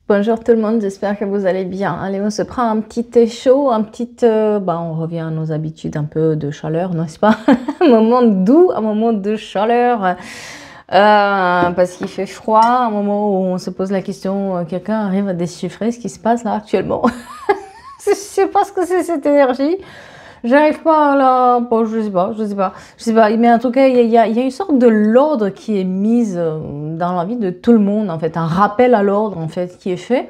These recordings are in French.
Bonjour tout le monde, j'espère que vous allez bien. Allez, on se prend un petit thé chaud, on revient à nos habitudes un peu de chaleur, n'est-ce pas? Un moment doux, un moment de chaleur, parce qu'il fait froid, un moment où on se pose la question, quelqu'un arrive à déchiffrer ce qui se passe là actuellement. Je sais pas ce que c'est cette énergie. J'arrive pas à la... Bon, je sais pas. Mais en tout cas, il y a une sorte de l'ordre qui est mise dans la vie de tout le monde, en fait. Un rappel à l'ordre, en fait, qui est fait.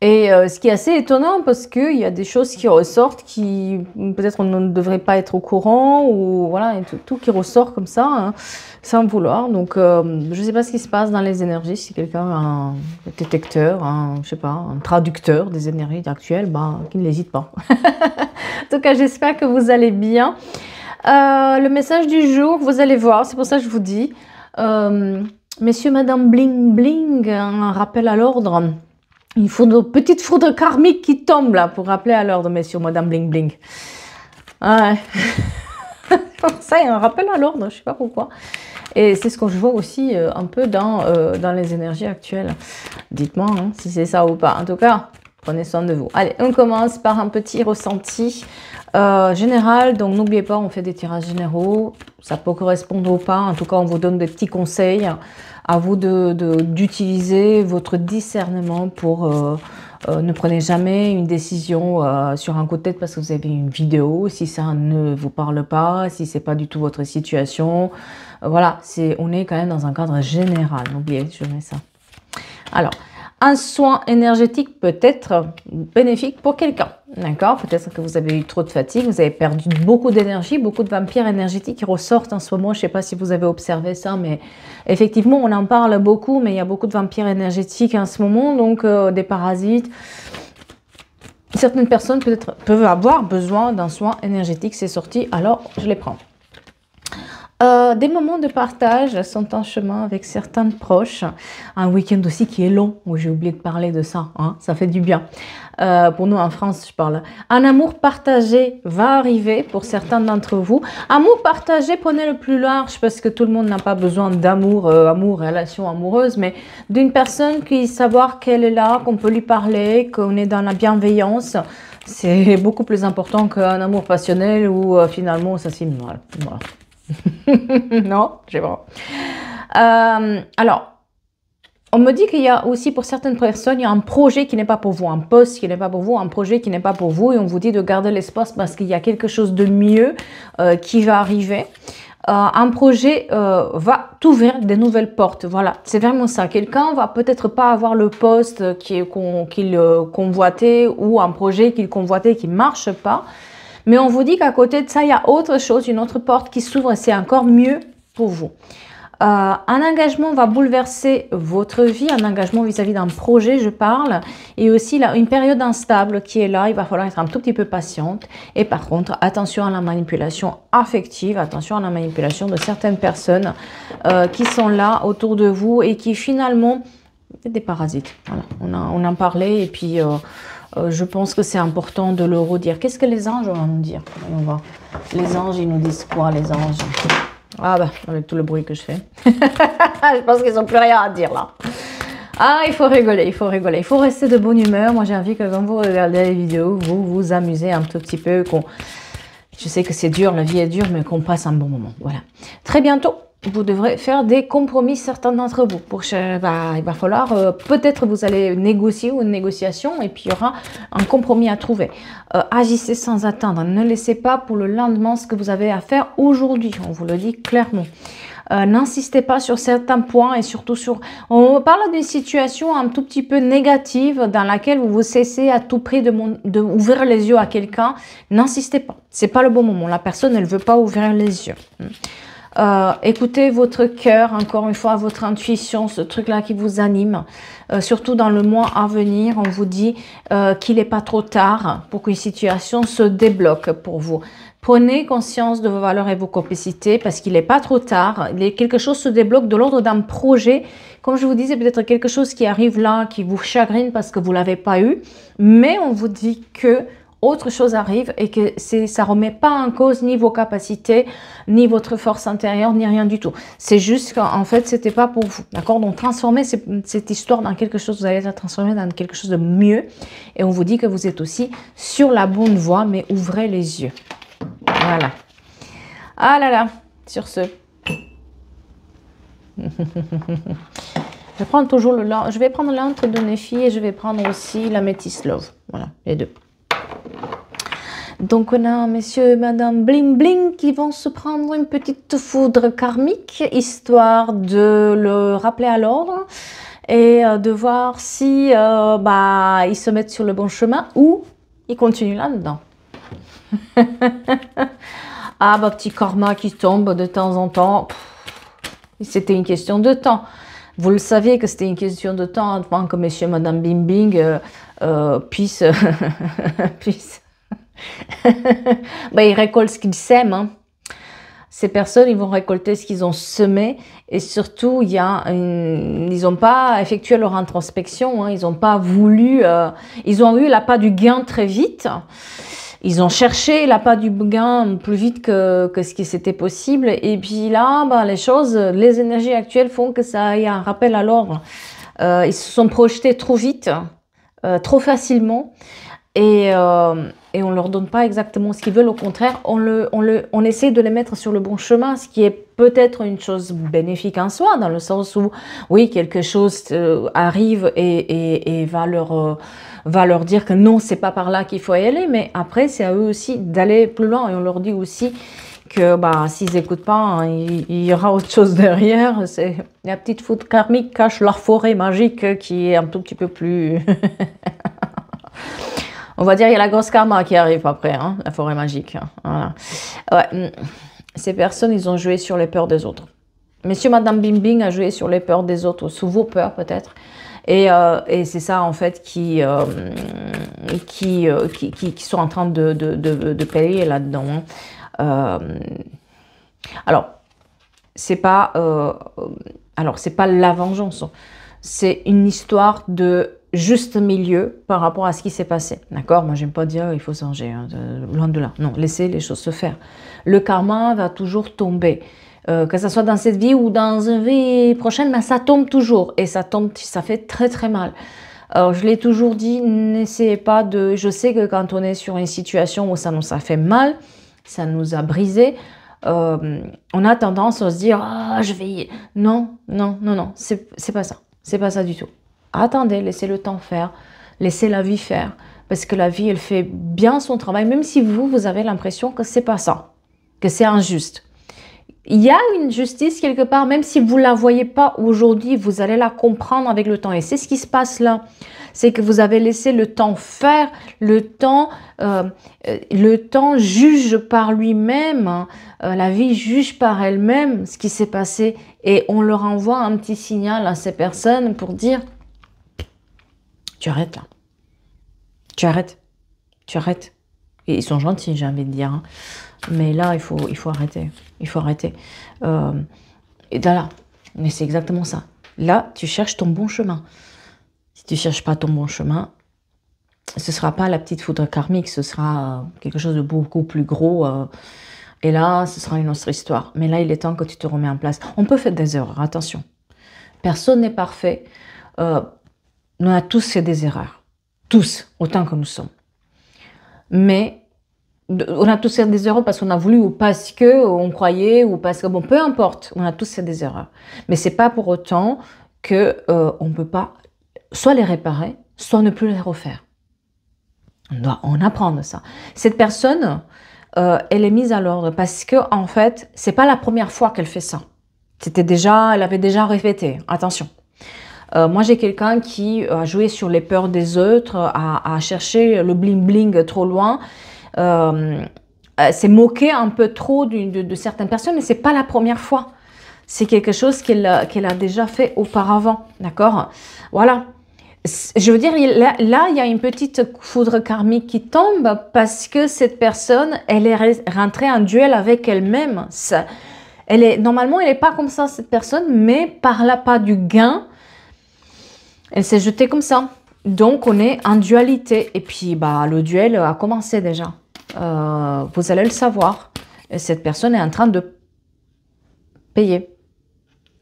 Et ce qui est assez étonnant parce qu'il y a des choses qui ressortent qui peut-être on ne devrait pas être au courant ou voilà, et tout qui ressort comme ça, hein, sans vouloir. Donc je ne sais pas ce qui se passe dans les énergies. Si quelqu'un a un détecteur, je sais pas, un traducteur des énergies actuelles, bah, qu'il n'hésite pas. En tout cas, j'espère que vous allez bien. Le message du jour, vous allez voir, c'est pour ça que je vous dis, messieurs, madame bling bling, un rappel à l'ordre. Il faut de petites foudres karmiques qui tombent là pour rappeler à l'ordre, messieurs, madame bling bling. Ouais. Ça, il y a un rappel à l'ordre, je ne sais pas pourquoi. Et c'est ce que je vois aussi un peu dans les énergies actuelles. Dites-moi hein, si c'est ça ou pas. En tout cas, prenez soin de vous. Allez, on commence par un petit ressenti général. Donc, n'oubliez pas, on fait des tirages généraux. Ça peut correspondre ou pas. En tout cas, on vous donne des petits conseils. À vous d'utiliser votre discernement pour... ne prenez jamais une décision sur un coup de tête parce que vous avez une vidéo, si ça ne vous parle pas, si c'est pas du tout votre situation. Voilà, on est quand même dans un cadre général. N'oubliez, je mets ça. Alors, un soin énergétique peut être bénéfique pour quelqu'un. D'accord? Peut-être que vous avez eu trop de fatigue, vous avez perdu beaucoup d'énergie, beaucoup de vampires énergétiques qui ressortent en ce moment. Je ne sais pas si vous avez observé ça, mais effectivement, on en parle beaucoup, mais il y a beaucoup de vampires énergétiques en ce moment, donc des parasites. Certaines personnes peut-être peuvent avoir besoin d'un soin énergétique, c'est sorti, alors je les prends. Des moments de partage sont en chemin avec certains proches. Un week-end aussi qui est long, où j'ai oublié de parler de ça, hein, ça fait du bien. Pour nous en France, je parle. Un amour partagé va arriver pour certains d'entre vous. Amour partagé, prenez le plus large parce que tout le monde n'a pas besoin d'amour, relation amoureuse, mais d'une personne qui savoir qu'elle est là, qu'on peut lui parler, qu'on est dans la bienveillance. C'est beaucoup plus important qu'un amour passionnel où finalement ça s'est mal. Voilà. Non, je sais pas. Alors, on me dit qu'il y a aussi pour certaines personnes, il y a un projet qui n'est pas pour vous, un poste qui n'est pas pour vous, un projet qui n'est pas pour vous, et on vous dit de garder l'espace parce qu'il y a quelque chose de mieux qui va arriver. Un projet va t'ouvrir des nouvelles portes. Voilà, c'est vraiment ça. Quelqu'un va peut-être pas avoir le poste qu'il convoitait ou un projet qu'il convoitait qui ne marche pas. Mais on vous dit qu'à côté de ça, il y a autre chose, une autre porte qui s'ouvre et c'est encore mieux pour vous. Un engagement va bouleverser votre vie, un engagement vis-à-vis d'un projet, je parle. Et aussi là, une période instable qui est là, il va falloir être un tout petit peu patiente. Et par contre, attention à la manipulation affective, attention à la manipulation de certaines personnes qui sont là autour de vous et qui finalement, des parasites. Voilà, on en parlait et puis... je pense que c'est important de le redire. Qu'est-ce que les anges vont nous dire? On va. Les anges, ils nous disent quoi, les anges? Ah bah, avec tout le bruit que je fais. Je pense qu'ils n'ont plus rien à dire là. Ah, il faut rigoler, il faut rigoler. Il faut rester de bonne humeur. Moi, j'ai envie que quand vous regardez les vidéos, vous vous amusez un tout petit peu. Je sais que c'est dur, la vie est dure, mais qu'on passe un bon moment. Voilà. Très bientôt, vous devrez faire des compromis, certains d'entre vous. Il va falloir, peut-être vous allez négocier ou une négociation et puis il y aura un compromis à trouver. Agissez sans attendre. Ne laissez pas pour le lendemain ce que vous avez à faire aujourd'hui. On vous le dit clairement. N'insistez pas sur certains points et surtout sur... On parle d'une situation un tout petit peu négative dans laquelle vous vous cessez à tout prix de ouvrir les yeux à quelqu'un. N'insistez pas. C'est pas le bon moment. La personne, elle ne veut pas ouvrir les yeux. Écoutez votre cœur, encore une fois, votre intuition, ce truc-là qui vous anime. Surtout dans le mois à venir, on vous dit qu'il n'est pas trop tard pour qu'une situation se débloque pour vous. Prenez conscience de vos valeurs et vos capacités parce qu'il n'est pas trop tard. Quelque chose se débloque de l'ordre d'un projet. Comme je vous disais, peut-être quelque chose qui arrive là, qui vous chagrine parce que vous ne l'avez pas eu. Mais on vous dit que autre chose arrive et que ça ne remet pas en cause ni vos capacités, ni votre force intérieure, ni rien du tout. C'est juste qu'en fait, ce n'était pas pour vous. D'accord? Donc, transformez cette histoire dans quelque chose, vous allez la transformer dans quelque chose de mieux. Et on vous dit que vous êtes aussi sur la bonne voie, mais ouvrez les yeux. Voilà. Ah là là, sur ce. Je prends toujours je vais prendre l'antre de Néphi et je vais prendre aussi la Métis Love. Voilà, les deux. Donc on a monsieur et madame Bling Bling qui vont se prendre une petite foudre karmique, histoire de le rappeler à l'ordre et de voir si ils se mettent sur le bon chemin ou ils continuent là-dedans. Ah, petit karma qui tombe de temps en temps. C'était une question de temps. Vous le saviez que c'était une question de temps avant que monsieur et madame Bing Bing puissent... ils récoltent ce qu'ils sèment. Hein. Ces personnes, ils vont récolter ce qu'ils ont semé. Et surtout, ils n'ont pas effectué leur introspection. Hein. Ils n'ont pas voulu... ils ont eu l'appât du gain très vite. Ils ont cherché l'appât du gain plus vite que ce qui c'était possible. Et puis là, les énergies actuelles font que ça ait un rappel à l'ordre. Ils se sont projetés trop vite, trop facilement. Et on ne leur donne pas exactement ce qu'ils veulent. Au contraire, on essaie de les mettre sur le bon chemin, ce qui est peut-être une chose bénéfique en soi, dans le sens où, oui, quelque chose arrive et va leur dire que non, c'est pas par là qu'il faut y aller, mais après, c'est à eux aussi d'aller plus loin. Et on leur dit aussi que s'ils n'écoutent pas, hein, il y aura autre chose derrière. La petite foudre karmique cache leur forêt magique qui est un tout petit peu plus... On va dire il y a la grosse karma qui arrive après, hein, la forêt magique. Hein, voilà. Ouais. Ces personnes, ils ont joué sur les peurs des autres. Monsieur, madame Bing Bing a joué sur les peurs des autres, sous vos peurs peut-être. Et c'est ça en fait qui sont en train de payer là-dedans. Hein. Alors, c'est pas la vengeance. C'est une histoire de juste milieu par rapport à ce qui s'est passé. D'accord? Moi, j'aime pas dire il faut se venger. Hein, loin de là. Non, laissez les choses se faire. Le karma va toujours tomber. Que ce soit dans cette vie ou dans une vie prochaine, mais ça tombe toujours. Et ça tombe, ça fait très très mal. Alors, je l'ai toujours dit, n'essayez pas de... Je sais que quand on est sur une situation où ça nous a fait mal, ça nous a brisé, on a tendance à se dire « Ah, je vais... » Non, non, non, non, c'est pas ça. C'est pas ça du tout. Attendez, laissez le temps faire, laissez la vie faire. Parce que la vie, elle fait bien son travail, même si vous avez l'impression que c'est pas ça, que c'est injuste. Il y a une justice quelque part, même si vous ne la voyez pas aujourd'hui, vous allez la comprendre avec le temps. Et c'est ce qui se passe là. C'est que vous avez laissé le temps faire, le temps juge par lui-même, hein. La vie juge par elle-même ce qui s'est passé. Et on leur envoie un petit signal à ces personnes pour dire, tu arrêtes là. Tu arrêtes. Tu arrêtes. Et ils sont gentils, j'ai envie de dire. Hein. Mais là, il faut arrêter. Il faut arrêter. Et là, mais c'est exactement ça. Là, tu cherches ton bon chemin. Si tu ne cherches pas ton bon chemin, ce ne sera pas la petite foudre karmique, ce sera quelque chose de beaucoup plus gros. Et là, ce sera une autre histoire. Mais là, il est temps que tu te remets en place. On peut faire des erreurs, attention. Personne n'est parfait. On a tous fait des erreurs. Tous, autant que nous sommes. Mais on a tous fait des erreurs parce qu'on a voulu ou parce qu'on croyait ou parce que, bon, peu importe, on a tous fait des erreurs. Mais ce n'est pas pour autant qu'on ne peut pas soit les réparer, soit ne plus les refaire. On doit en apprendre ça. Cette personne, elle est mise à l'ordre parce que en fait, c'est pas la première fois qu'elle fait ça. Elle avait déjà répété. Attention. Moi, j'ai quelqu'un qui a joué sur les peurs des autres, a cherché le bling-bling trop loin, s'est moqué un peu trop de certaines personnes, mais c'est pas la première fois. C'est quelque chose qu'elle a déjà fait auparavant, d'accord? Voilà. Je veux dire, là, il y a une petite foudre karmique qui tombe parce que cette personne, elle est rentrée en duel avec elle-même. Normalement, elle n'est pas comme ça, cette personne, mais par l'appât du gain, elle s'est jetée comme ça. Donc, on est en dualité. Et puis, bah, le duel a commencé déjà. Vous allez le savoir. Et cette personne est en train de payer.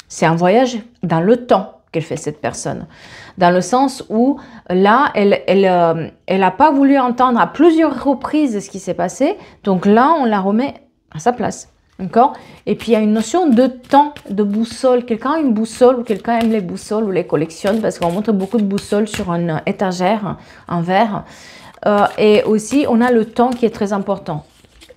C'est un voyage dans le temps qu'elle fait, cette personne. Dans le sens où, là, elle n'a pas voulu entendre à plusieurs reprises ce qui s'est passé. Donc là, on la remet à sa place. D'accord? Et puis, il y a une notion de temps, de boussole. Quelqu'un a une boussole ou quelqu'un aime les boussoles ou les collectionne parce qu'on montre beaucoup de boussoles sur une étagère en verre. Et aussi, on a le temps qui est très important.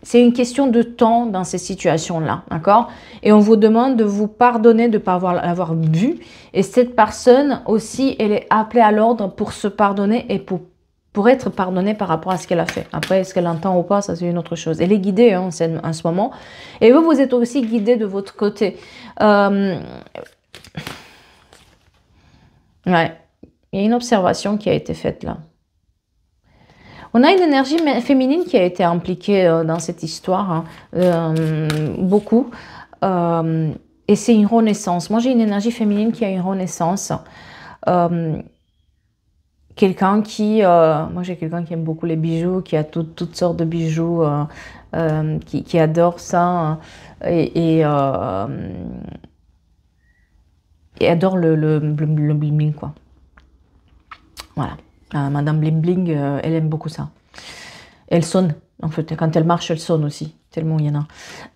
C'est une question de temps dans ces situations-là, d'accord? Et on vous demande de vous pardonner de ne pas l'avoir vu. Et cette personne aussi, elle est appelée à l'ordre pour se pardonner et pour être pardonnée par rapport à ce qu'elle a fait. Après, est-ce qu'elle entend ou pas, ça c'est une autre chose. Elle est guidée en ce moment. Et vous, vous êtes aussi guidé de votre côté. Ouais. Il y a une observation qui a été faite là. On a une énergie féminine qui a été impliquée dans cette histoire, hein, beaucoup. Et c'est une renaissance. Moi, j'ai une énergie féminine qui a une renaissance. Quelqu'un qui... moi, j'ai quelqu'un qui aime beaucoup les bijoux, qui a toutes sortes de bijoux, qui adore ça et adore le bling-bling, quoi. Voilà. Madame Bling Bling, elle aime beaucoup ça. Elle sonne, en fait. Quand elle marche, elle sonne aussi, tellement il y en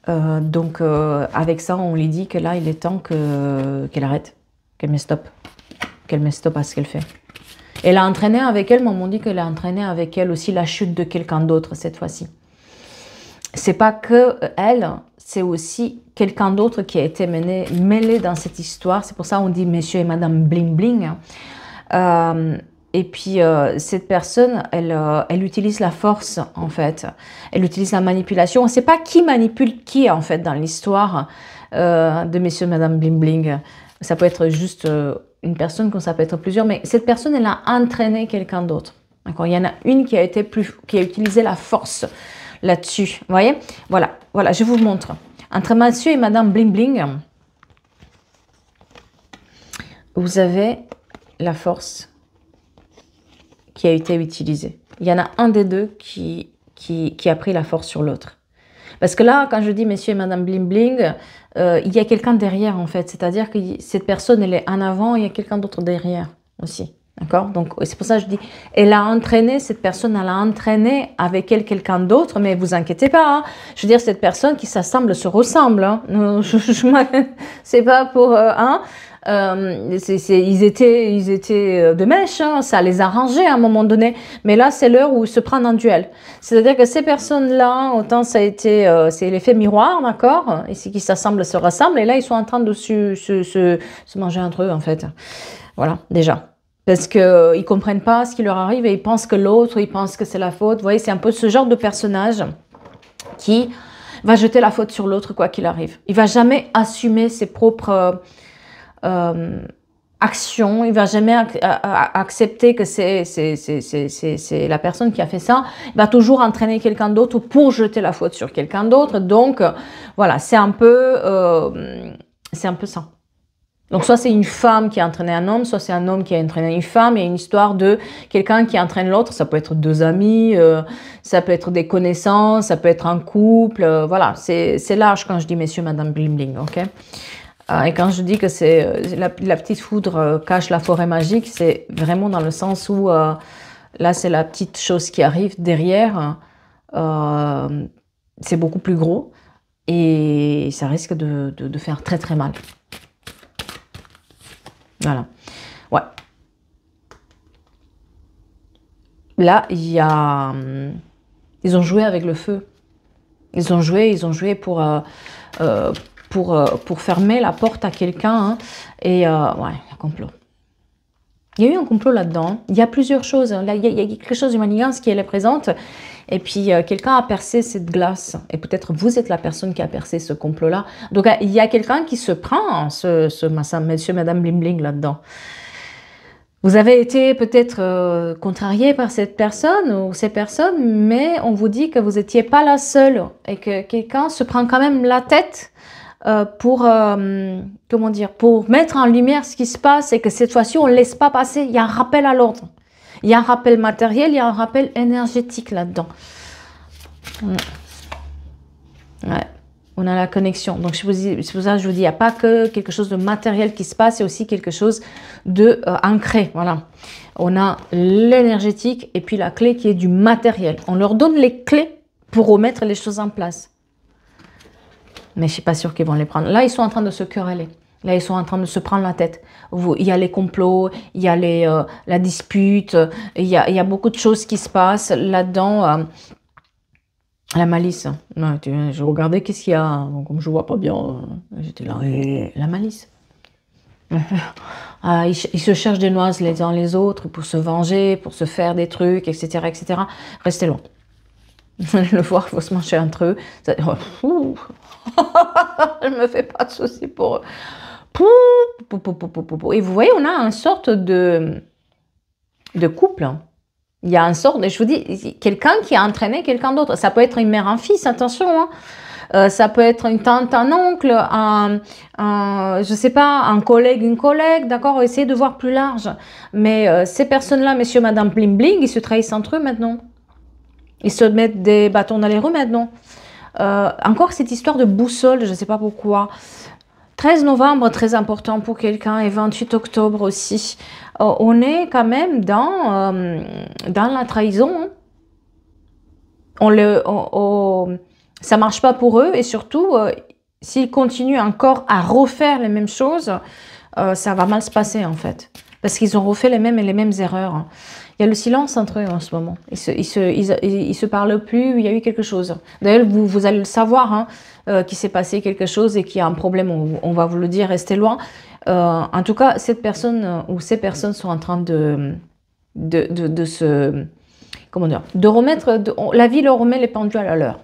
a. Donc, avec ça, on lui dit que là, il est temps qu'elle arrête, qu'elle met stop. Qu'elle met stop à ce qu'elle fait. Elle a entraîné avec elle, mais on m'a dit qu'elle a entraîné avec elle aussi la chute de quelqu'un d'autre, cette fois-ci. C'est pas que elle, c'est aussi quelqu'un d'autre qui a été mêlé dans cette histoire. C'est pour ça qu'on dit Monsieur et Madame Bling Bling. Et puis, cette personne, elle utilise la force, en fait. Elle utilise la manipulation. On ne sait pas qui manipule qui, en fait, dans l'histoire de Monsieur et Madame Bling Bling. Ça peut être juste une personne, comme ça peut être plusieurs. Mais cette personne, elle a entraîné quelqu'un d'autre. D'accord? Il y en a une qui a utilisé la force là-dessus. Vous voyez? Voilà, je vous montre. Entre Monsieur et Madame Bling Bling, vous avez la force qui a été utilisé. Il y en a un des deux qui a pris la force sur l'autre. Parce que là, quand je dis Monsieur et Madame Bling Bling, il y a quelqu'un derrière, en fait. C'est-à-dire que cette personne, elle est en avant, il y a quelqu'un d'autre derrière aussi. D'accord? Donc, c'est pour ça que je dis, elle a entraîné, cette personne, elle a entraîné avec elle quelqu'un d'autre, mais vous inquiétez pas. Hein. Je veux dire, cette personne qui s'assemble se ressemble. Hein. C'est pas pour... ils étaient de mèche, hein, ça les a arrangés à un moment donné. Mais là, c'est l'heure où ils se prennent en duel. C'est-à-dire que ces personnes-là, autant ça a été, c'est l'effet miroir, d'accord? Ici, qui s'assemblent, se rassemblent, et là, ils sont en train de se manger entre eux, en fait. Voilà, déjà. Parce qu'ils ne comprennent pas ce qui leur arrive et ils pensent que l'autre, ils pensent que c'est la faute. Vous voyez, c'est un peu ce genre de personnage qui va jeter la faute sur l'autre, quoi qu'il arrive. Il ne va jamais assumer ses propres... action, il va jamais accepter que c'est la personne qui a fait ça, il va toujours entraîner quelqu'un d'autre pour jeter la faute sur quelqu'un d'autre. Donc voilà, c'est un peu ça. Donc soit c'est une femme qui a entraîné un homme, soit c'est un homme qui a entraîné une femme. Il y a une histoire de quelqu'un qui entraîne l'autre. Ça peut être deux amis, ça peut être des connaissances, ça peut être un couple. Voilà, c'est large quand je dis Monsieur, Madame Bling Bling, ok? Et quand je dis que c'est la petite foudre cache la forêt magique, c'est vraiment dans le sens où là c'est la petite chose qui arrive derrière, c'est beaucoup plus gros et ça risque de faire très très mal. Voilà. Ouais. Là, ils ont joué avec le feu. Ils ont joué pour fermer la porte à quelqu'un. Hein, et ouais, un complot. Il y a eu un complot là-dedans. Il y a plusieurs choses. Là, il y a quelque chose de manigance qui est présente. Et puis, quelqu'un a percé cette glace. Et peut-être vous êtes la personne qui a percé ce complot-là. Donc, il y a quelqu'un qui se prend, monsieur, madame Bling Bling là-dedans. Vous avez été peut-être contrarié par cette personne ou ces personnes, mais on vous dit que vous n'étiez pas la seule. Et que quelqu'un se prend quand même la tête pour mettre en lumière ce qui se passe et que cette fois-ci, on ne laisse pas passer. Il y a un rappel à l'ordre. Il y a un rappel matériel, il y a un rappel énergétique là-dedans. Ouais. On a la connexion. Donc, c'est pour ça que je vous dis, il n'y a pas que quelque chose de matériel qui se passe, c'est aussi quelque chose de ancré. Voilà. On a l'énergétique et puis la clé qui est du matériel. On leur donne les clés pour remettre les choses en place. Mais je ne suis pas sûre qu'ils vont les prendre. Là, ils sont en train de se quereller. Là, ils sont en train de se prendre la tête. Il y a les complots, il y a la dispute, il y a beaucoup de choses qui se passent là-dedans. La malice. Ouais, je regardais qu'est-ce qu'il y a. Comme je ne vois pas bien, j'étais là. La malice. Ils se cherchent des noises les uns les autres pour se venger, pour se faire des trucs, etc. etc. Restez loin. Le voir, il faut se manger entre eux. Ça, je ne me fais pas de soucis pour eux. Et vous voyez, on a une sorte de couple. Il y a une sorte, je vous dis, quelqu'un qui a entraîné quelqu'un d'autre. Ça peut être une mère, un fils, attention. Hein. Ça peut être une tante, un oncle, je sais pas, un collègue, une collègue, d'accord. Essayez de voir plus large. Mais ces personnes-là, monsieur, madame, bling bling, ils se trahissent entre eux maintenant. Ils se mettent des bâtons dans les roues maintenant. Encore cette histoire de boussole, je ne sais pas pourquoi. 13 novembre, très important pour quelqu'un, et 28 octobre aussi. On est quand même dans la trahison. Ça ne marche pas pour eux, et surtout, s'ils continuent encore à refaire les mêmes choses, ça va mal se passer en fait. Parce qu'ils ont refait les mêmes erreurs. Il y a le silence entre eux en ce moment. Ils se parlent plus, il y a eu quelque chose. D'ailleurs, vous allez le savoir, hein, qu'il s'est passé quelque chose et qu'il y a un problème, on va vous le dire, restez loin. En tout cas, cette personne ou ces personnes sont en train de se... Comment dire, de remettre... la vie leur remet les pendules à l'heure.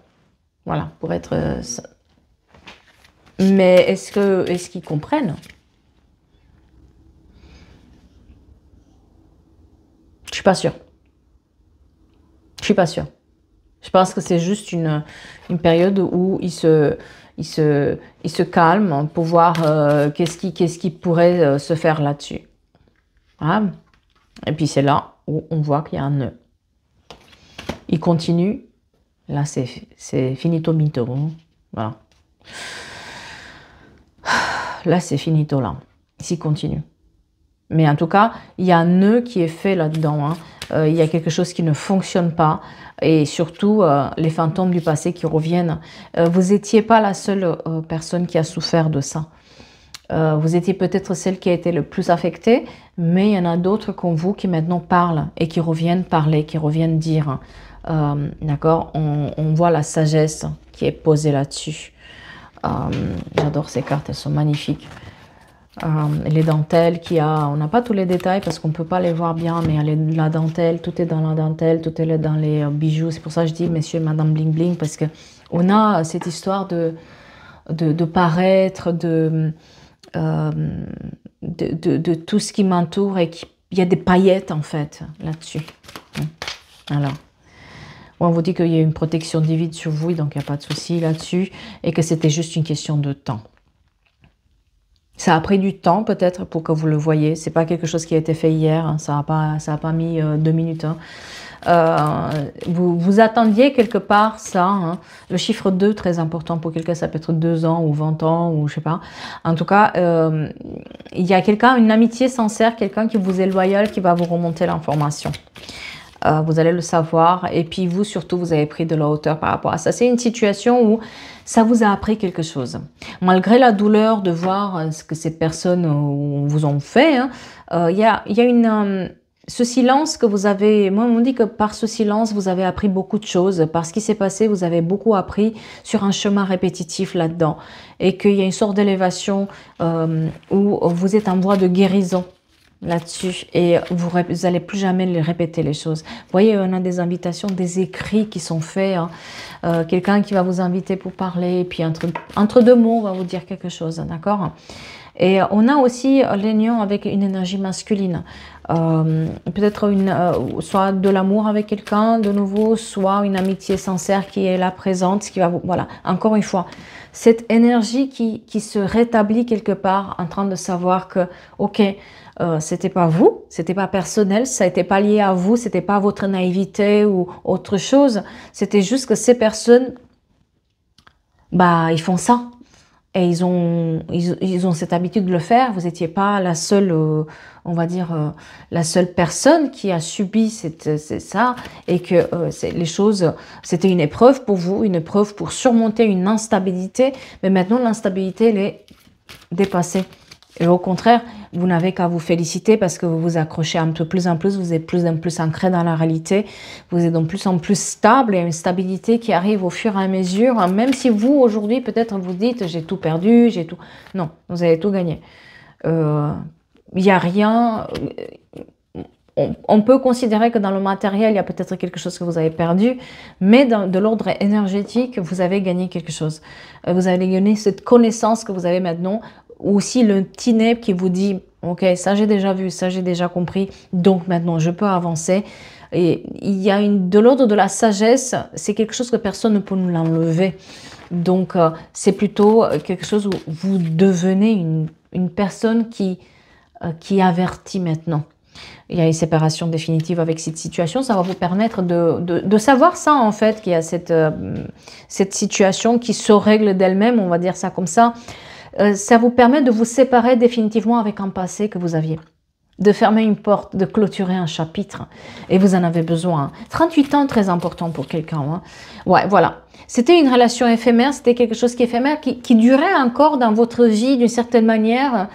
Voilà, pour être... mais est-ce qu'ils comprennent ? Je suis pas sûre. Je suis pas sûre. Je pense que c'est juste une période où ils se calment pour voir qu'est-ce qui pourrait se faire là-dessus. Voilà. Et puis c'est là où on voit qu'il y a un nœud. Il continue. Là, c'est finito mito. Voilà. Là, c'est finito là. Ici, continue. Mais en tout cas, il y a un nœud qui est fait là-dedans. Hein. Il y a quelque chose qui ne fonctionne pas. Et surtout, les fantômes du passé qui reviennent. Vous n'étiez pas la seule personne qui a souffert de ça. Vous étiez peut-être celle qui a été le plus affectée, mais il y en a d'autres comme vous qui maintenant parlent et qui reviennent parler, qui reviennent dire. D'accord, on voit la sagesse qui est posée là-dessus. J'adore ces cartes, elles sont magnifiques. Les dentelles qu'il y a, on n'a pas tous les détails parce qu'on ne peut pas les voir bien, mais il y a la dentelle, tout est dans la dentelle, tout est dans les bijoux. C'est pour ça que je dis messieurs et madame bling bling, parce qu'on a cette histoire de paraître, de tout ce qui m'entoure, et il y a des paillettes en fait là-dessus. Alors, on vous dit qu'il y a une protection divine sur vous, donc il n'y a pas de souci là-dessus, et que c'était juste une question de temps. Ça a pris du temps peut-être pour que vous le voyez. C'est pas quelque chose qui a été fait hier. Hein. Ça a pas mis 2 minutes. Hein. Vous attendiez quelque part ça. Hein. Le chiffre 2, très important pour quelqu'un. Ça peut être 2 ans ou 20 ans ou je sais pas. En tout cas, il y a quelqu'un, une amitié sincère, quelqu'un qui vous est loyal, qui va vous remonter l'information. Vous allez le savoir. Et puis vous, surtout, vous avez pris de la hauteur par rapport à ça. C'est une situation où ça vous a appris quelque chose. Malgré la douleur de voir ce que ces personnes vous ont fait, hein, il y a ce silence que vous avez... Moi, on me dit que par ce silence, vous avez appris beaucoup de choses. Par ce qui s'est passé, vous avez beaucoup appris sur un chemin répétitif là-dedans. Et qu'il y a une sorte d'élévation où vous êtes en voie de guérison là-dessus, et vous n'allez plus jamais les répéter les choses. Vous voyez, on a des invitations, des écrits qui sont faits, hein. Quelqu'un qui va vous inviter pour parler, et puis entre 2 mots, on va vous dire quelque chose, d'accord? Et on a aussi l'union avec une énergie masculine, peut-être soit de l'amour avec quelqu'un de nouveau, soit une amitié sincère qui est là présente, qui va vous, voilà, encore une fois, cette énergie qui se rétablit quelque part, en train de savoir que, ok, c'était pas vous, c'était pas personnel, ça n'était pas lié à vous, c'était pas votre naïveté ou autre chose. C'était juste que ces personnes, bah, ils font ça. Et ils ont cette habitude de le faire. Vous n'étiez pas la seule, on va dire, la seule personne qui a subi ça. Et que les choses, c'était une épreuve pour vous, une épreuve pour surmonter une instabilité. Mais maintenant, l'instabilité, elle est dépassée. Et au contraire, vous n'avez qu'à vous féliciter parce que vous vous accrochez un peu plus en plus, vous êtes plus en plus ancré dans la réalité, vous êtes de plus en plus stable, il y a une stabilité qui arrive au fur et à mesure, même si vous, aujourd'hui, peut-être vous dites « j'ai tout perdu, j'ai tout… » Non, vous avez tout gagné. Il n'y a rien… On peut considérer que dans le matériel, il y a peut-être quelque chose que vous avez perdu, mais de l'ordre énergétique, vous avez gagné quelque chose. Vous avez gagné cette connaissance que vous avez maintenant, ou aussi le petit nez qui vous dit « Ok, ça j'ai déjà vu, ça j'ai déjà compris, donc maintenant je peux avancer. » Et il y a de l'ordre de la sagesse, c'est quelque chose que personne ne peut nous l'enlever. Donc c'est plutôt quelque chose où vous devenez une personne qui avertit maintenant. Il y a une séparation définitive avec cette situation, ça va vous permettre de savoir ça en fait, qu'il y a cette situation qui se règle d'elle-même, on va dire ça comme ça. Ça vous permet de vous séparer définitivement avec un passé que vous aviez, de fermer une porte, de clôturer un chapitre, et vous en avez besoin. 38 ans, très important pour quelqu'un. Hein. Ouais, voilà. C'était une relation éphémère, c'était quelque chose qui est éphémère, qui durait encore dans votre vie d'une certaine manière.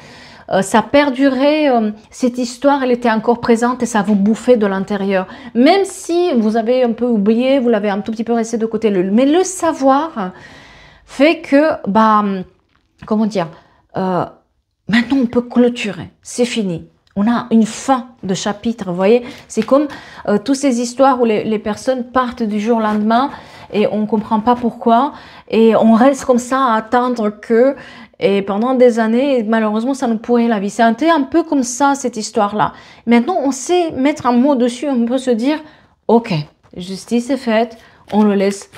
Ça perdurait, cette histoire, elle était encore présente et ça vous bouffait de l'intérieur. Même si vous avez un peu oublié, vous l'avez un tout petit peu resté de côté. Mais le savoir fait que, bah, comment dire, maintenant on peut clôturer, c'est fini. On a une fin de chapitre, vous voyez. C'est comme toutes ces histoires où les personnes partent du jour au lendemain et on ne comprend pas pourquoi. Et on reste comme ça à attendre que… Et pendant des années, malheureusement, ça nous pourrit la vie. C'est un peu comme ça, cette histoire-là. Maintenant, on sait mettre un mot dessus. On peut se dire, ok, justice est faite, on le laisse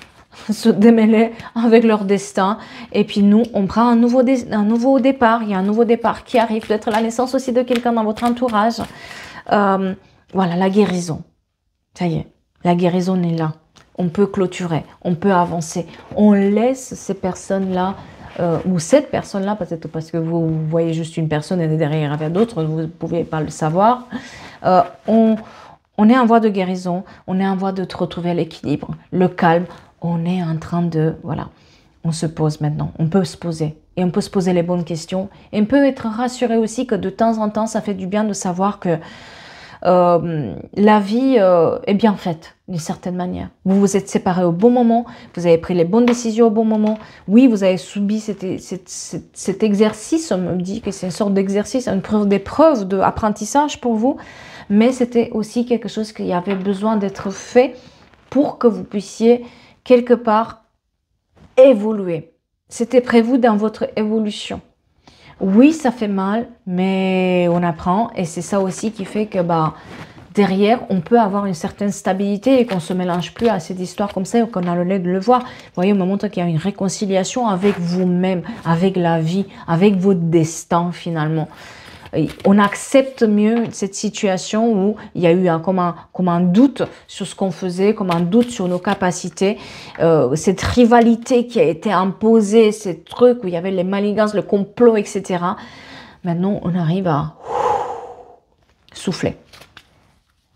se démêler avec leur destin. Et puis nous, on prend un nouveau départ. Il y a un nouveau départ qui arrive. Peut-être la naissance aussi de quelqu'un dans votre entourage. Voilà, la guérison. Ça y est, la guérison est là. On peut clôturer, on peut avancer. On laisse ces personnes-là, ou cette personne-là, peut-être parce que vous voyez juste une personne et derrière il y a d'autres, vous ne pouvez pas le savoir. On est en voie de guérison, on est en voie de retrouver l'équilibre, le calme. On est en train de, voilà, on se pose maintenant, on peut se poser. Et on peut se poser les bonnes questions. Et on peut être rassuré aussi que de temps en temps, ça fait du bien de savoir que la vie est bien faite d'une certaine manière. Vous vous êtes séparés au bon moment, vous avez pris les bonnes décisions au bon moment. Oui, vous avez subi cet exercice, on me dit que c'est une sorte d'exercice, une preuve d'épreuve, d'apprentissage pour vous, mais c'était aussi quelque chose qui avait besoin d'être fait pour que vous puissiez quelque part évoluer. C'était prévu dans votre évolution. Oui, ça fait mal, mais on apprend et c'est ça aussi qui fait que bah, derrière, on peut avoir une certaine stabilité et qu'on ne se mélange plus à cette histoire comme ça et qu'on a le lait de le voir. Vous voyez, au moment qu'il y a une réconciliation avec vous-même, avec la vie, avec votre destin finalement. Et on accepte mieux cette situation où il y a eu comme un doute sur ce qu'on faisait, comme un doute sur nos capacités, cette rivalité qui a été imposée, ces trucs où il y avait les manigances, le complot, etc. Maintenant, on arrive à souffler.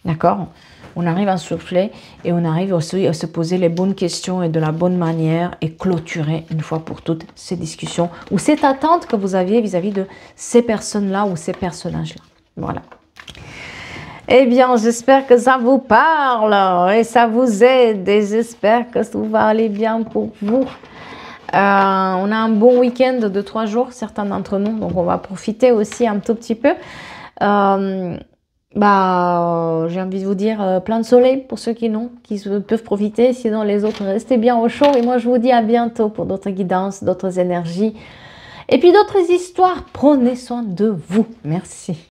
D'accord ? On arrive à souffler et on arrive aussi à se poser les bonnes questions et de la bonne manière et clôturer une fois pour toutes ces discussions ou cette attente que vous aviez vis-à-vis de ces personnes-là ou ces personnages-là. Voilà. Eh bien, j'espère que ça vous parle et ça vous aide et j'espère que tout va aller bien pour vous. On a un bon week-end de 3 jours, certains d'entre nous, donc on va profiter aussi un tout petit peu. J'ai envie de vous dire plein de soleil pour ceux qui peuvent profiter. Sinon, les autres, restez bien au chaud. Et moi, je vous dis à bientôt pour d'autres guidances, d'autres énergies et puis d'autres histoires. Prenez soin de vous. Merci.